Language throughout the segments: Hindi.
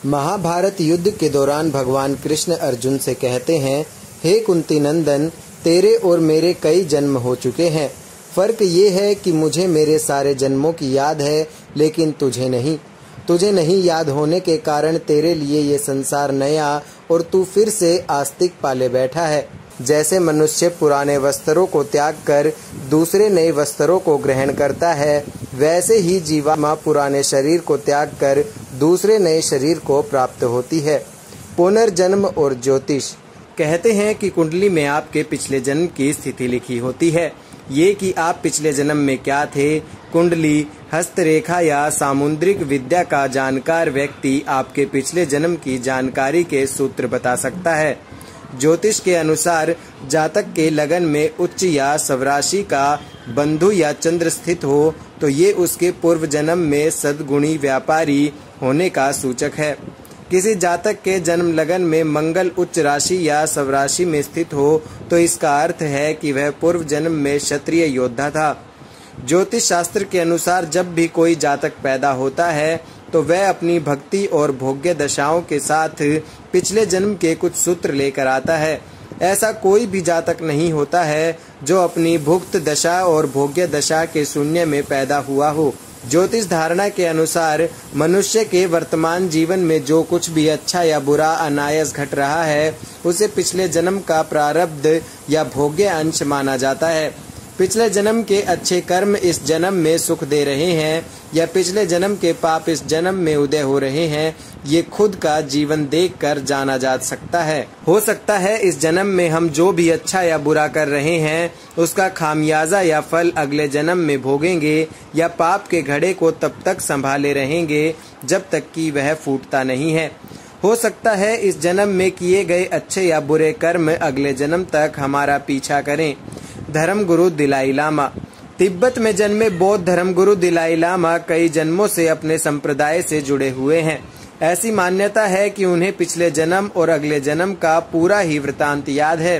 महाभारत युद्ध के दौरान भगवान कृष्ण अर्जुन से कहते हैं, हे कुंती नंदन, तेरे और मेरे कई जन्म हो चुके हैं। फर्क ये है कि मुझे मेरे सारे जन्मों की याद है, लेकिन तुझे नहीं। तुझे नहीं याद होने के कारण तेरे लिए ये संसार नया और तू फिर से आस्तिक पाले बैठा है। जैसे मनुष्य पुराने वस्त्रों को त्याग कर दूसरे नए वस्त्रों को ग्रहण करता है, वैसे ही जीवात्मा पुराने शरीर को त्याग कर दूसरे नए शरीर को प्राप्त होती है। पुनर्जन्म और ज्योतिष कहते हैं कि कुंडली में आपके पिछले जन्म की स्थिति लिखी होती है। ये कि आप पिछले जन्म में क्या थे। कुंडली, हस्तरेखा या सामुद्रिक विद्या का जानकार व्यक्ति आपके पिछले जन्म की जानकारी के सूत्र बता सकता है। ज्योतिष के अनुसार जातक के लगन में उच्च या स्वराशि का बंधु या चंद्र स्थित हो तो ये उसके पूर्व जन्म में सद्गुणी व्यापारी होने का सूचक है। किसी जातक के जन्म लगन में मंगल उच्च राशि या स्वराशि में स्थित हो तो इसका अर्थ है कि वह पूर्व जन्म में क्षत्रिय योद्धा था। ज्योतिष शास्त्र के अनुसार जब भी कोई जातक पैदा होता है तो वह अपनी भक्ति और भोग्य दशाओं के साथ पिछले जन्म के कुछ सूत्र लेकर आता है। ऐसा कोई भी जातक नहीं होता है जो अपनी भुक्त दशा और भोग्य दशा के शून्य में पैदा हुआ हो। ज्योतिष धारणा के अनुसार मनुष्य के वर्तमान जीवन में जो कुछ भी अच्छा या बुरा अनायास घट रहा है उसे पिछले जन्म का प्रारब्ध या भोग्य अंश माना जाता है। पिछले जन्म के अच्छे कर्म इस जन्म में सुख दे रहे हैं या पिछले जन्म के पाप इस जन्म में उदय हो रहे हैं, ये खुद का जीवन देखकर जाना जा सकता है। हो सकता है इस जन्म में हम जो भी अच्छा या बुरा कर रहे हैं उसका खामियाजा या फल अगले जन्म में भोगेंगे या पाप के घड़े को तब तक संभाले रहेंगे जब तक कि वह फूटता नहीं है। हो सकता है इस जन्म में किए गए अच्छे या बुरे कर्म अगले जन्म तक हमारा पीछा करें। धर्मगुरु दलाई लामा। तिब्बत में जन्मे बौद्ध धर्मगुरु दलाई लामा कई जन्मों से अपने संप्रदाय से जुड़े हुए हैं। ऐसी मान्यता है कि उन्हें पिछले जन्म और अगले जन्म का पूरा ही वृतांत याद है।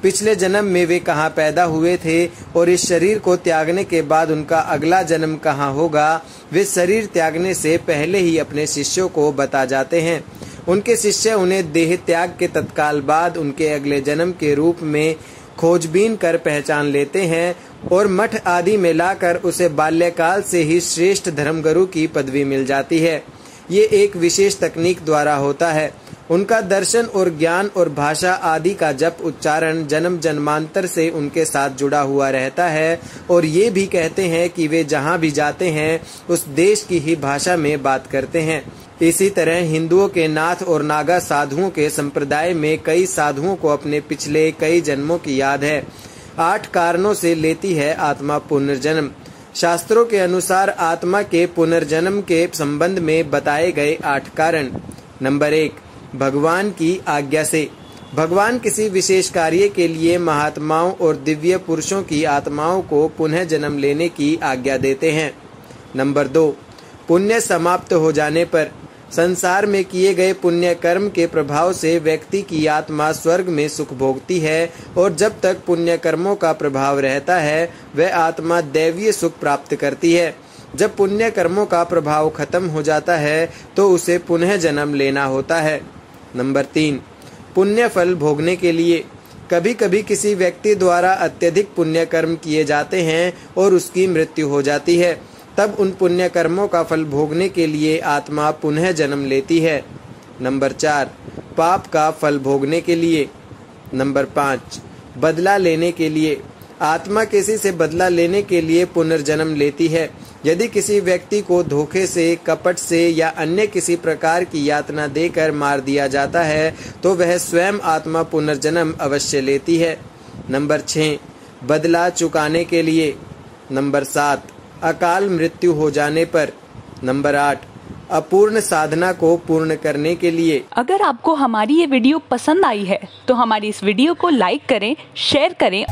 पिछले जन्म में वे कहाँ पैदा हुए थे और इस शरीर को त्यागने के बाद उनका अगला जन्म कहाँ होगा, वे शरीर त्यागने से पहले ही अपने शिष्यों को बता जाते हैं। उनके शिष्य उन्हें देह त्याग के तत्काल बाद उनके अगले जन्म के रूप में खोजबीन कर पहचान लेते हैं और मठ आदि में लाकर उसे बाल्यकाल से ही श्रेष्ठ धर्मगुरु की पदवी मिल जाती है। ये एक विशेष तकनीक द्वारा होता है। उनका दर्शन और ज्ञान और भाषा आदि का जप उच्चारण जन्म जन्मांतर से उनके साथ जुड़ा हुआ रहता है और ये भी कहते हैं कि वे जहाँ भी जाते हैं उस देश की ही भाषा में बात करते हैं। इसी तरह हिंदुओं के नाथ और नागा साधुओं के संप्रदाय में कई साधुओं को अपने पिछले कई जन्मों की याद है। 8 कारणों से लेती है आत्मा पुनर्जन्म। शास्त्रों के अनुसार आत्मा के पुनर्जन्म के संबंध में बताए गए 8 कारण। नंबर 1, भगवान की आज्ञा से। भगवान किसी विशेष कार्य के लिए महात्माओं और दिव्य पुरुषों की आत्माओं को पुनः जन्म लेने की आज्ञा देते हैं। नंबर 2, पुण्य समाप्त हो जाने पर। संसार में किए गए पुण्य कर्म के प्रभाव से व्यक्ति की आत्मा स्वर्ग में सुख भोगती है और जब तक पुण्य कर्मों का प्रभाव रहता है वह आत्मा दैवीय सुख प्राप्त करती है। जब पुण्य कर्मों का प्रभाव खत्म हो जाता है तो उसे पुनः जन्म लेना होता है। नंबर 3, पुण्य फल भोगने के लिए। कभी कभी किसी व्यक्ति द्वारा अत्यधिक पुण्य कर्म किए जाते हैं और उसकी मृत्यु हो जाती है, तब उन पुण्य कर्मों का फल भोगने के लिए आत्मा पुनः जन्म लेती है। नंबर 4, पाप का फल भोगने के लिए। नंबर 5, बदला लेने के लिए। आत्मा किसी से बदला लेने के लिए पुनर्जन्म लेती है। यदि किसी व्यक्ति को धोखे से, कपट से या अन्य किसी प्रकार की यातना देकर मार दिया जाता है तो वह स्वयं आत्मा पुनर्जन्म अवश्य लेती है। नंबर 6, बदला चुकाने के लिए। नंबर 7, अकाल मृत्यु हो जाने पर। नंबर 8, अपूर्ण साधना को पूर्ण करने के लिए। अगर आपको हमारी ये वीडियो पसंद आई है तो हमारी इस वीडियो को लाइक करें, शेयर करें।